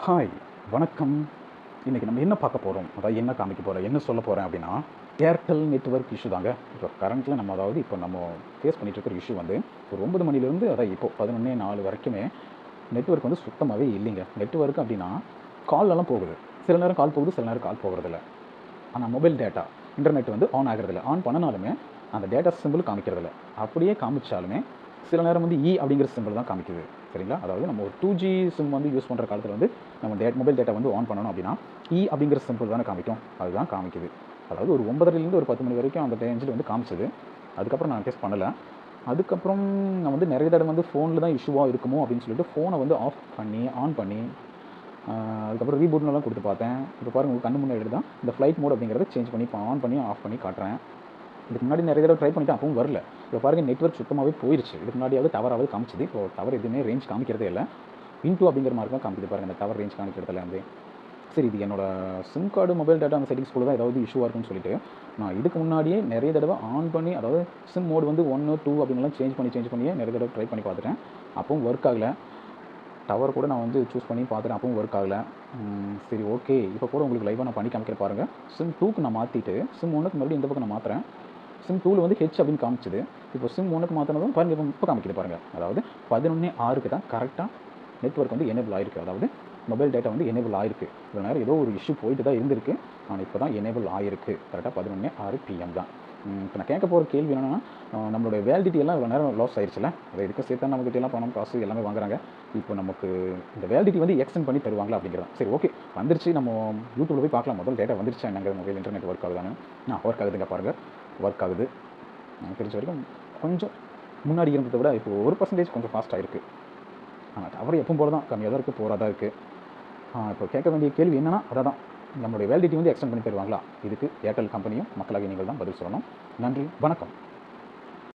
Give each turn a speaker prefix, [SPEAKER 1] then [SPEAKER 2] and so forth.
[SPEAKER 1] Hi, வணக்கம். இன்றைக்கி நம்ம என்ன பார்க்க போகிறோம், அதாவது என்ன காமிக்க போகிறோம், என்ன சொல்ல போகிறேன் அப்படின்னா, ஏர்டெல் நெட்வொர்க் இஷ்யூ தாங்க. இப்போ கரண்ட்டில் நம்ம இப்போ நம்ம ஃபேஸ் பண்ணிகிட்டு இருக்கிற இஷ்யூ வந்து ஒரு 9 மணிலேருந்து அதான் இப்போ 11:04 வரைக்குமே நெட்வொர்க் வந்து சுத்தமாகவே இல்லைங்க. நெட்வொர்க் அப்படின்னா கால்லலாம் போகுது, சில நேரம் கால் போகுது, சில நேரம் கால் போகிறதில்ல. ஆனால் மொபைல் டேட்டா இன்டர்நெட் வந்து ஆன் ஆகிறதில்ல. ஆன் பண்ணினாலுமே அந்த டேட்டா சிம்பிள் காமிக்கிறதில்ல. அப்படியே காமிச்சாலுமே சில நேரம் வந்து அப்படிங்கிற சிம்பிள் தான் காமிக்குது. சரிங்களா? அதாவது நம்ம ஒரு 2G சிம் வந்து யூஸ் பண்ணுற காலத்தில் வந்து நம்ம மொபைல் டேட்டா வந்து ஆன் பண்ணணும் அப்படின்னா அப்படிங்கிற சிம்பிள் தானே காமிக்கும். அதுதான் காமிக்குது. அதாவது ஒரு 9:30லேருந்து ஒரு 10 மணி வரைக்கும் அந்த ரேஞ்சில் வந்து காமிச்சது. அதுக்கப்புறம் நான் டெஸ்ட் பண்ணலை. அதுக்கப்புறம் நான் வந்து நிறைய தடவை வந்து ஃபோனில் தான் இஷ்யூவாக இருக்குமோ அப்படின்னு சொல்லிட்டு ஃபோனை வந்து ஆஃப் பண்ணி ஆன் பண்ணி அதுக்கப்புறம் ரீபூட்னெல்லாம் கொடுத்து பார்த்தேன். இப்போ பாருங்கள், உங்கள் கண்ணு முன்னாடி தான் இந்த ஃப்ளைட் மோட் அப்படிங்கிறத சேஞ்ச் பண்ணி இப்போ ஆன் பண்ணி ஆஃப் பண்ணி காட்டுறேன். இதுக்கு முன்னாடி நிறைய தடவை ட்ரை பண்ணிவிட்டு அப்பவும் வரல. இப்போ பாருங்கள், நெட்வொர்க் சுத்தமாகவே போயிடுச்சு. இதுக்கு முன்னாடியாவது டவராவது காமிச்சிது. இப்போ டவர் எதுவுமே ரேஞ்ச் காமிக்கிறதே இல்லை. இன்டூ அப்படிங்கிற மாதிரி தான் காமிக்குது பாருங்கள், இந்த டவர் ரேஞ்ச் காமிக்கிறதுல வந்து. சரி, இது என்னோட சிம் கார்டு மொபைல் டேட்டா அந்த செட்டிங்ஸ்குள்ள தான் ஏதாவது இஷ்யூவாக இருக்குன்னு சொல்லிட்டு நான் இதுக்கு முன்னாடியே நிறைய தடவை ஆன் பண்ணி, அதாவது சிம் மோட் வந்து 1 2 அப்படின்லாம் சேஞ்ச் பண்ணியே நிறைய தடவை ட்ரை பண்ணி பார்த்துட்டேன். அப்பவும் ஒர்க் ஆகலை. டவர் கூட நான் வந்து சூஸ் பண்ணி பார்த்துட்டேன், அப்பவும் ஒர்க் ஆகலை. சரி, ஓகே, இப்போ கூட உங்களுக்கு லைவாக நான் பண்ணி காமிக்கிறேன் பாருங்கள். சிம் 2க்கு நான் மாற்றிட்டு சிம் 1க்கு மறுபடியும் இந்த பக்கம் நான் மாற்றுறேன். சிம் 2ல் வந்து ஹெச் அப்படின்னு காமிச்சிது. இப்போ சிம் 1க்கு மாற்றினதும் பாருங்கள், இப்போ காமிக்குது பாருங்கள். அதாவது 11:06க்கு தான் கரெக்டாக நெட்வொர்க் வந்து எனேபிள் ஆகிருக்கு. அதாவது மொபைல் டேட்டா வந்து எனேபிள் ஆகிருக்கு. இவ்வளோ நேரம் ஏதோ ஒரு இஷ்யூ போயிட்டு தான் இருந்திருக்கு. ஆனால் இப்போ தான் எனேபிள் ஆகிருக்கு. கரெக்டாக 11:06 PM தான். இப்போ நான் கேட்க போகிற கேள்வி என்னென்னா, நம்மளுடைய வேலிடிட்டி எல்லாம் இவ்வளோ நேரம் லாஸ் ஆயிடுச்சுல, அதை இதுக்கு சேர்த்தா நம்மகிட்டலாம் பணம் காசு எல்லாமே வாங்குறாங்க. இப்போ நமக்கு இந்த வேலிடிட்டி வந்து எக்ஸ்டெண்ட் பண்ணி தருவாங்களா அப்படிங்கிறதா. சரி, ஓகே, வந்துருச்சு. நம்ம யூடியூப்ல போய் பார்க்கலாம், முதல் டேட்டா வந்துருச்சா என்னங்கிற, மொபைல் இன்டர்நெட் ஒர்க் ஆகுதானு. ஒர்க் ஆகுதுங்க பாருங்கள், ஒர்க் ஆகுது. எனக்கு தெரிஞ்ச வரைக்கும் கொஞ்சம் முன்னாடி இருந்ததை விட இப்போ 1% கொஞ்சம் ஃபாஸ்ட்டாக இருக்குது. ஆனால் டவர் எப்பவும் போல தான் கம்மியாக தான் இருக்குது, போராக தான் இருக்குது. இப்போ கேட்க வேண்டிய கேள்வி என்னென்னா, அதை தான், நம்மளுடைய வேலிடிட்டி வந்து எக்ஸ்டெண்ட் பண்ணி தருவாங்களா? இதுக்கு ஏர்டெல் கம்பெனியும் மக்களாகிய நீங்கள் தான் பதில் சொல்லணும். நன்றி, வணக்கம்.